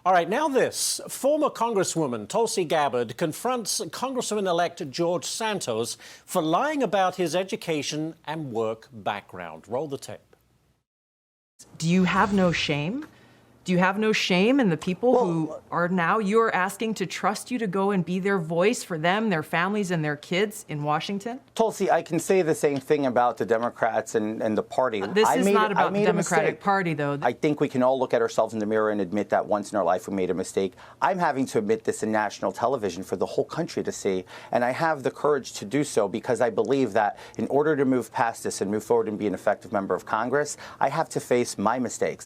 All right, now this. Former Congresswoman Tulsi Gabbard confronts Congressman-elect George Santos for lying about his education and work background. Roll the tape. Do you have no shame? Do you have no shame in the people who are now you're asking to trust you to go and be their voice for them, their families, and their kids in Washington? Tulsi, I can say the same thing about the Democrats and the party. This is not about the Democratic Party, though. I think we can all look at ourselves in the mirror and admit that once in our life we made a mistake. I'm having to admit this in national television for the whole country to see, and I have the courage to do so because I believe that in order to move past this and move forward and be an effective member of Congress, I have to face my mistakes.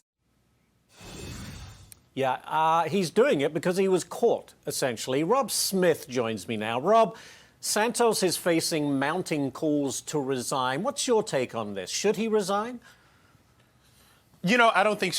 Yeah, he's doing it because he was caught, essentially. Rob Smith joins me now. Rob, Santos is facing mounting calls to resign. What's your take on this? Should he resign? You know, I don't think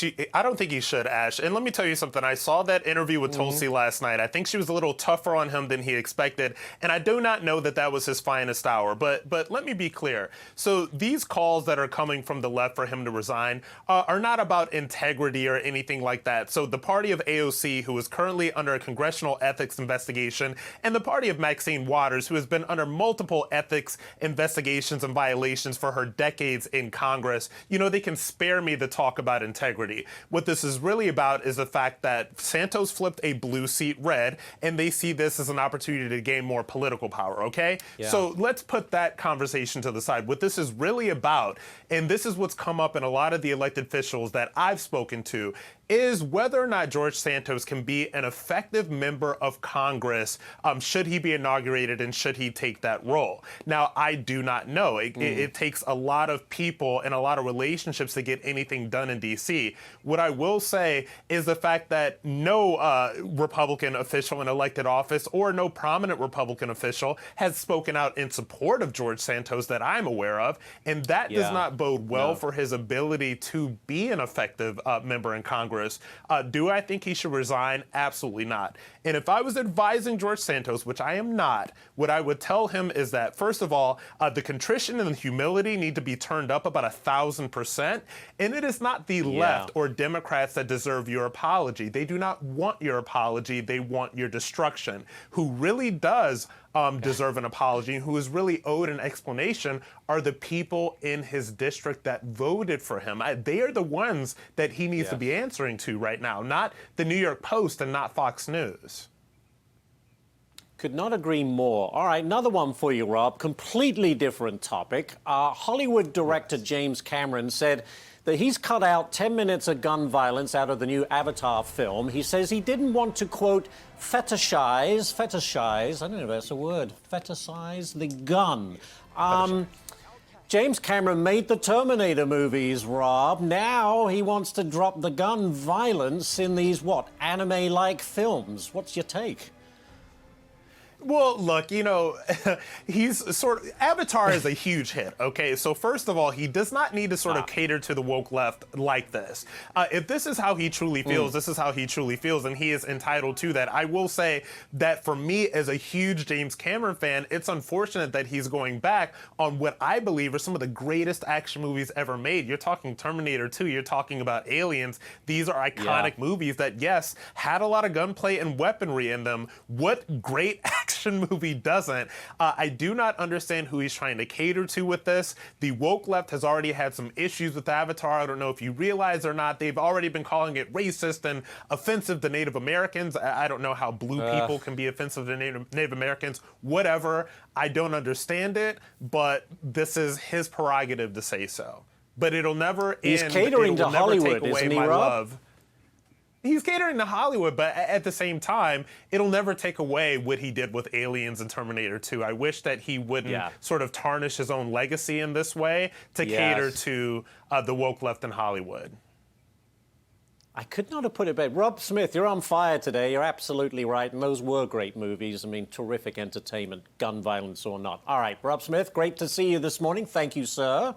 he should, Ash. And let me tell you something. I saw that interview with Tulsi last night. I think she was a little tougher on him than he expected. And I do not know that that was his finest hour. But let me be clear. So these calls that are coming from the left for him to resign are not about integrity or anything like that. So the party of AOC, who is currently under a congressional ethics investigation, and the party of Maxine Waters, who has been under multiple ethics investigations and violations for her decades in Congress, you know, they can spare me the talk about integrity. What this is really about is the fact that Santos flipped a blue seat red, and they see this as an opportunity to gain more political power, okay? Yeah. So let's put that conversation to the side. What this is really about, and this is what's come up in a lot of the elected officials that I've spoken to, is whether or not George Santos can be an effective member of Congress, should he be inaugurated and should he take that role. Now, I do not know. It takes a lot of people and a lot of relationships to get anything done in D.C. What I will say is the fact that no Republican official in elected office or no prominent Republican official has spoken out in support of George Santos that I'm aware of, and that does not bode well for his ability to be an effective member in Congress. Do I think he should resign? Absolutely not. And if I was advising George Santos, which I am not, what I would tell him is that, first of all, the contrition and the humility need to be turned up about 1,000%. And it is not the left or Democrats that deserve your apology. They do not want your apology. They want your destruction. Who really does deserve an apology and who is really owed an explanation are the people in his district that voted for him. They are the ones that he needs to be answering to right now, not the New York Post and not Fox News. Could not agree more. All right, another one for you, Rob. Completely different topic. Hollywood director James Cameron said that he's cut out 10 minutes of gun violence out of the new Avatar film. He says he didn't want to, quote, fetishize, I don't know if that's a word, fetishize the gun. James Cameron made the Terminator movies, Rob. Now he wants to drop the gun violence in these, what, anime-like films. What's your take? Well, look, you know, Avatar is a huge hit, okay? So first of all, he does not need to sort of cater to the woke left like this. If this is how he truly feels, this is how he truly feels, and he is entitled to that. I will say that for me, as a huge James Cameron fan, it's unfortunate that he's going back on what I believe are some of the greatest action movies ever made. You're talking Terminator 2, you're talking about Aliens. These are iconic movies that, yes, had a lot of gunplay and weaponry in them. What great action movie doesn't? I do not understand who he's trying to cater to with this. The woke left has already had some issues with Avatar. I don't know if you realize or not. They've already been calling it racist and offensive to Native Americans. I don't know how blue people can be offensive to Native Americans. Whatever. I don't understand it, but this is his prerogative to say so. But it'll never end. He's catering to Hollywood, isn't he, Rob? He's catering to Hollywood, but at the same time, it'll never take away what he did with Aliens and Terminator 2. I wish that he wouldn't sort of tarnish his own legacy in this way to cater to the woke left in Hollywood. I could not have put it better. Rob Smith, you're on fire today. You're absolutely right. And those were great movies. I mean, terrific entertainment, gun violence or not. All right, Rob Smith, great to see you this morning. Thank you, sir.